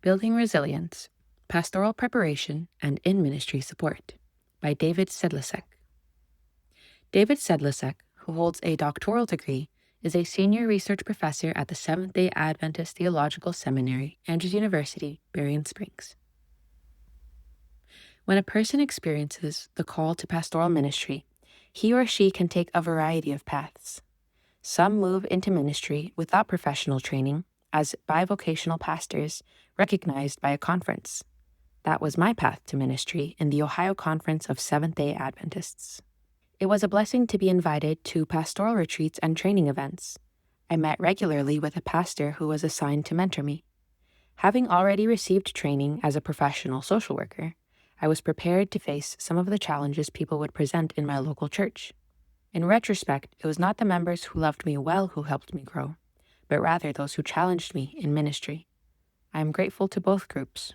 Building Resilience, Pastoral Preparation and In-Ministry Support by David Sedlacek. David Sedlacek, who holds a doctoral degree, is a senior research professor at the Seventh-day Adventist Theological Seminary, Andrews University, Berrien Springs. When a person experiences the call to pastoral ministry, he or she can take a variety of paths. Some move into ministry without professional training as bivocational pastors recognized by a conference. That was my path to ministry in the Ohio Conference of Seventh-day Adventists. It was a blessing to be invited to pastoral retreats and training events. I met regularly with a pastor who was assigned to mentor me. Having already received training as a professional social worker, I was prepared to face some of the challenges people would present in my local church. In retrospect, it was not the members who loved me well who helped me grow, but rather those who challenged me in ministry. I am grateful to both groups.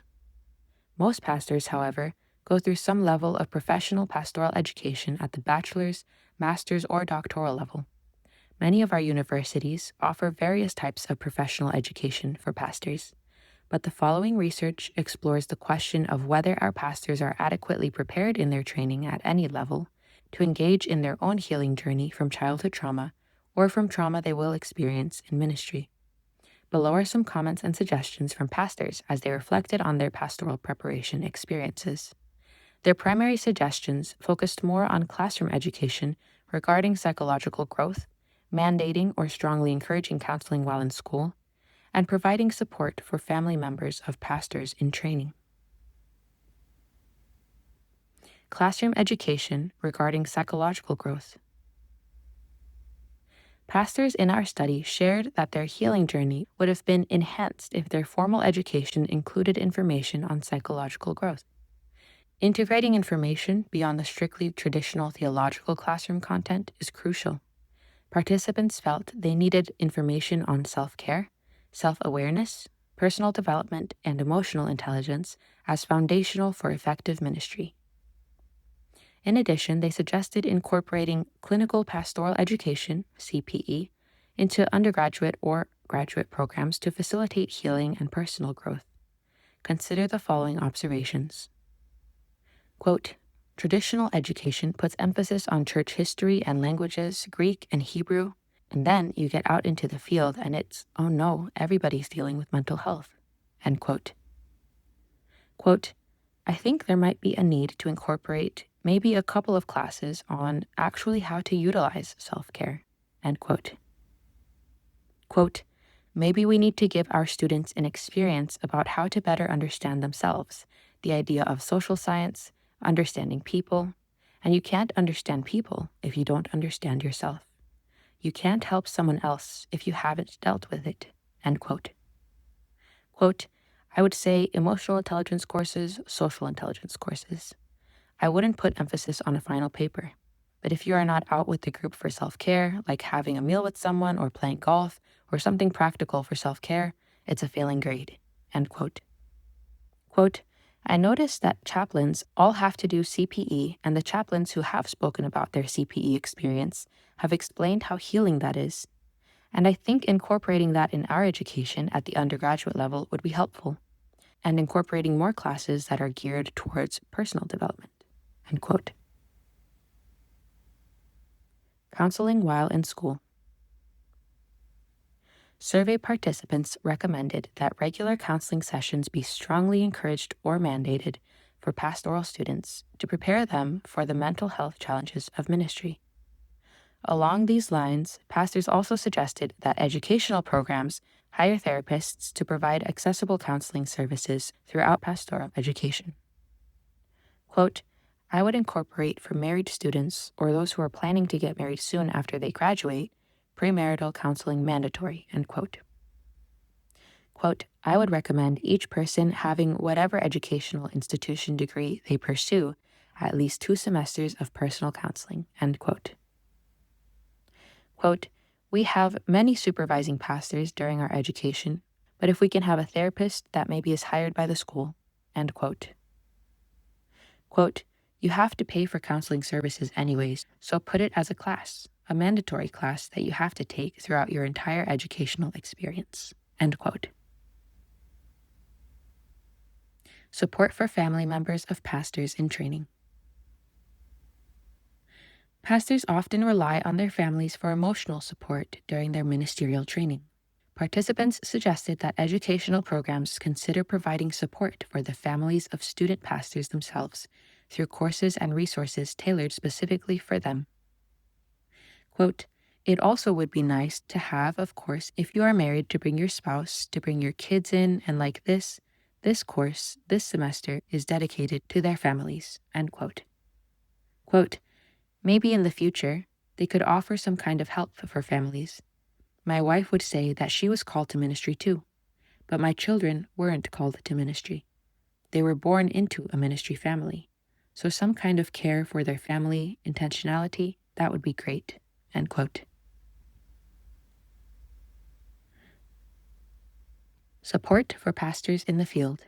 Most pastors, however, go through some level of professional pastoral education at the bachelor's, master's, or doctoral level. Many of our universities offer various types of professional education for pastors, but the following research explores the question of whether our pastors are adequately prepared in their training at any level to engage in their own healing journey from childhood trauma or from trauma they will experience in ministry. Below are some comments and suggestions from pastors as they reflected on their pastoral preparation experiences. Their primary suggestions focused more on classroom education regarding psychological growth, mandating or strongly encouraging counseling while in school, and providing support for family members of pastors in training. Classroom education regarding psychological growth. Pastors in our study shared that their healing journey would have been enhanced if their formal education included information on psychological growth. Integrating information beyond the strictly traditional theological classroom content is crucial. Participants felt they needed information on self-care, self-awareness, personal development, and emotional intelligence as foundational for effective ministry. In addition, they suggested incorporating clinical pastoral education, CPE, into undergraduate or graduate programs to facilitate healing and personal growth. Consider the following observations. Quote, traditional education puts emphasis on church history and languages, Greek and Hebrew, and then you get out into the field and it's, oh no, everybody's dealing with mental health. End quote. Quote, I think there might be a need to incorporate maybe a couple of classes on actually how to utilize self-care. End quote. Quote, maybe we need to give our students an experience about how to better understand themselves, the idea of social science, understanding people, and you can't understand people if you don't understand yourself. You can't help someone else if you haven't dealt with it. End quote. Quote, I would say emotional intelligence courses, social intelligence courses. I wouldn't put emphasis on a final paper. But if you are not out with the group for self-care, like having a meal with someone or playing golf or something practical for self-care, it's a failing grade. End quote. Quote, I noticed that chaplains all have to do CPE, and the chaplains who have spoken about their CPE experience have explained how healing that is. And I think incorporating that in our education at the undergraduate level would be helpful, and incorporating more classes that are geared towards personal development. End quote. Counseling while in school. Survey participants recommended that regular counseling sessions be strongly encouraged or mandated for pastoral students to prepare them for the mental health challenges of ministry. Along these lines, pastors also suggested that educational programs hire therapists to provide accessible counseling services throughout pastoral education. Quote, I would incorporate for married students or those who are planning to get married soon after they graduate, premarital counseling mandatory, end quote. Quote, I would recommend each person having whatever educational institution degree they pursue at least 2 semesters of personal counseling, end quote. Quote, we have many supervising pastors during our education, but if we can have a therapist that maybe is hired by the school, end quote. Quote, you have to pay for counseling services anyways, so put it as a class, a mandatory class that you have to take throughout your entire educational experience, end quote. Support for family members of pastors in training. Pastors often rely on their families for emotional support during their ministerial training. Participants suggested that educational programs consider providing support for the families of student pastors themselves through courses and resources tailored specifically for them. Quote, it also would be nice to have, of course, if you are married, to bring your spouse, to bring your kids in, and like this course, this semester, is dedicated to their families, end quote. Quote, maybe in the future, they could offer some kind of help for families. My wife would say that she was called to ministry too, but my children weren't called to ministry. They were born into a ministry family, so some kind of care for their family, intentionality, that would be great, end quote. Support for pastors in the field.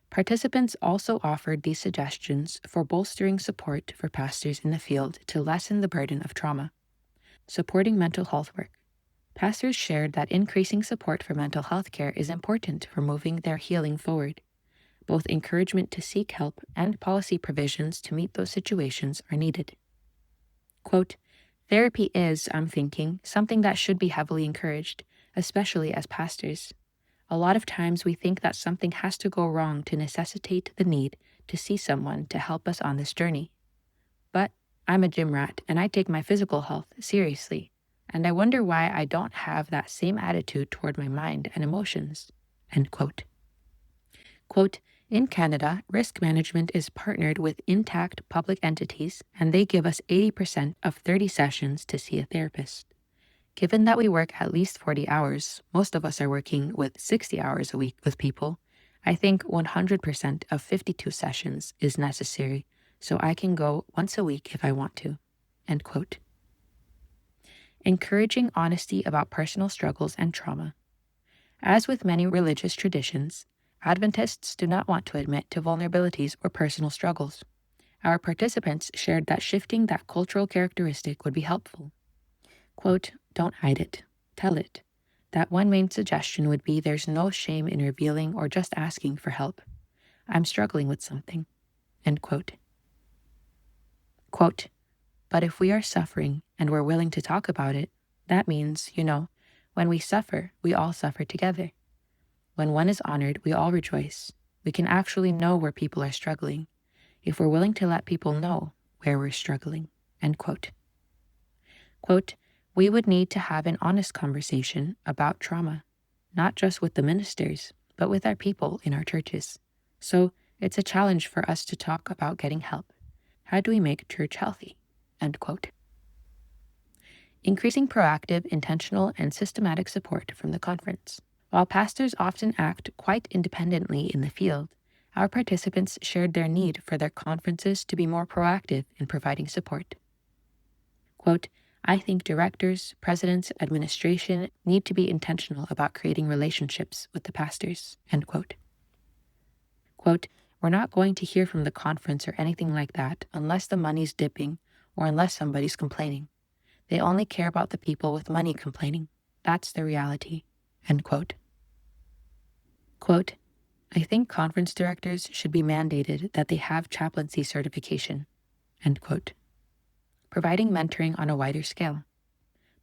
Participants also offered these suggestions for bolstering support for pastors in the field to lessen the burden of trauma. Supporting mental health work. Pastors shared that increasing support for mental health care is important for moving their healing forward. Both encouragement to seek help and policy provisions to meet those situations are needed. Quote, therapy is, I'm thinking, something that should be heavily encouraged, especially as pastors. A lot of times we think that something has to go wrong to necessitate the need to see someone to help us on this journey. But I'm a gym rat and I take my physical health seriously, and I wonder why I don't have that same attitude toward my mind and emotions, end quote. Quote, in Canada, risk management is partnered with intact public entities, and they give us 80% of 30 sessions to see a therapist. Given that we work at least 40 hours, most of us are working with 60 hours a week with people, I think 100% of 52 sessions is necessary, so I can go once a week if I want to, end quote. Encouraging honesty about personal struggles and trauma. As with many religious traditions, Adventists do not want to admit to vulnerabilities or personal struggles. Our participants shared that shifting that cultural characteristic would be helpful. Quote, don't hide it, tell it. That one main suggestion would be there's no shame in revealing or just asking for help. I'm struggling with something, end quote. Quote, but if we are suffering and we're willing to talk about it, that means, when we suffer, we all suffer together. When one is honored, we all rejoice. We can actually know where people are struggling, if we're willing to let people know where we're struggling, end quote. Quote, we would need to have an honest conversation about trauma, not just with the ministers, but with our people in our churches. So it's a challenge for us to talk about getting help. How do we make church healthy? End quote. Increasing proactive, intentional, and systematic support from the conference. While pastors often act quite independently in the field, our participants shared their need for their conferences to be more proactive in providing support. Quote, I think directors, presidents, administration need to be intentional about creating relationships with the pastors, end quote. Quote, we're not going to hear from the conference or anything like that unless the money's dipping or unless somebody's complaining. They only care about the people with money complaining. That's the reality, end quote. Quote, I think conference directors should be mandated that they have chaplaincy certification, end quote. Providing mentoring on a wider scale.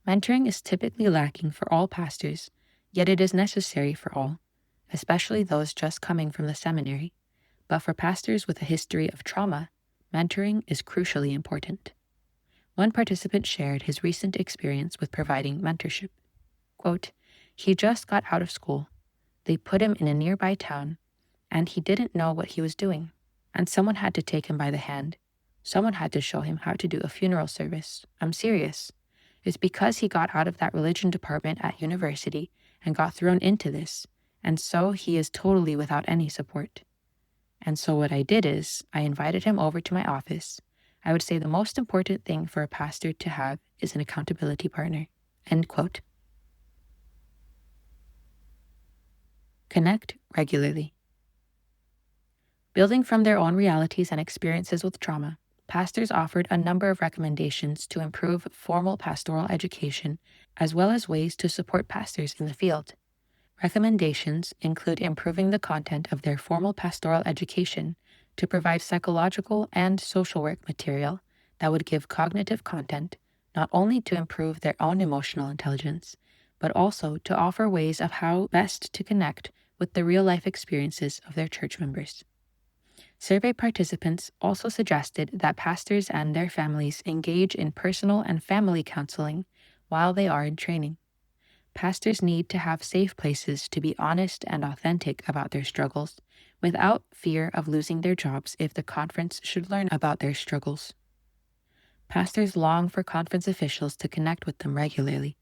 Mentoring is typically lacking for all pastors, yet it is necessary for all, especially those just coming from the seminary. But for pastors with a history of trauma, mentoring is crucially important. One participant shared his recent experience with providing mentorship. Quote, he just got out of school. They put him in a nearby town, and he didn't know what he was doing, and someone had to take him by the hand. Someone had to show him how to do a funeral service. I'm serious. It's because he got out of that religion department at university and got thrown into this, and so he is totally without any support. And so what I did is, I invited him over to my office. I would say the most important thing for a pastor to have is an accountability partner, end quote. Connect regularly. Building from their own realities and experiences with trauma, pastors offered a number of recommendations to improve formal pastoral education, as well as ways to support pastors in the field. Recommendations include improving the content of their formal pastoral education to provide psychological and social work material that would give cognitive content not only to improve their own emotional intelligence, but also to offer ways of how best to connect with the real-life experiences of their church members. Survey participants also suggested that pastors and their families engage in personal and family counseling while they are in training. Pastors need to have safe places to be honest and authentic about their struggles, without fear of losing their jobs if the conference should learn about their struggles. Pastors long for conference officials to connect with them regularly,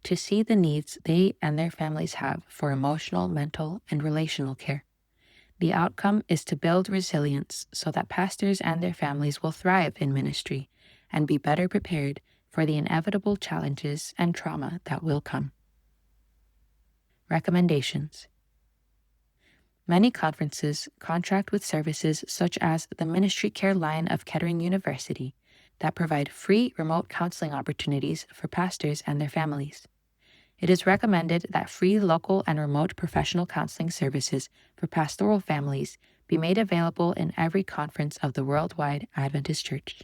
to see the needs they and their families have for emotional, mental, and relational care. The outcome is to build resilience so that pastors and their families will thrive in ministry and be better prepared for the inevitable challenges and trauma that will come. Recommendations. Many conferences contract with services such as the Ministry Care line of Kettering University that provide free remote counseling opportunities for pastors and their families. It is recommended that free local and remote professional counseling services for pastoral families be made available in every conference of the Worldwide Adventist Church.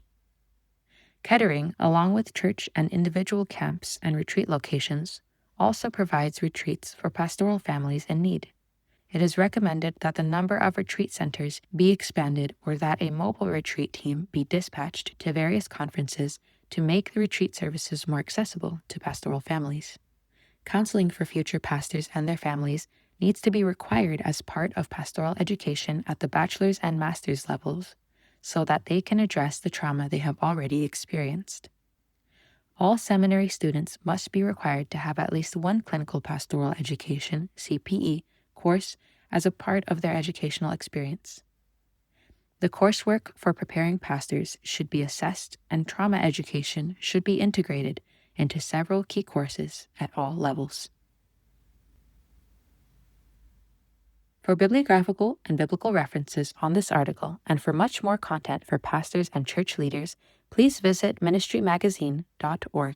Kettering, along with church and individual camps and retreat locations, also provides retreats for pastoral families in need. It is recommended that the number of retreat centers be expanded or that a mobile retreat team be dispatched to various conferences to make the retreat services more accessible to pastoral families. Counseling for future pastors and their families needs to be required as part of pastoral education at the bachelor's and master's levels so that they can address the trauma they have already experienced. All seminary students must be required to have at least one clinical pastoral education (CPE) course as a part of their educational experience. The coursework for preparing pastors should be assessed, and trauma education should be integrated into several key courses at all levels. For bibliographical and biblical references on this article, and for much more content for pastors and church leaders, please visit ministrymagazine.org.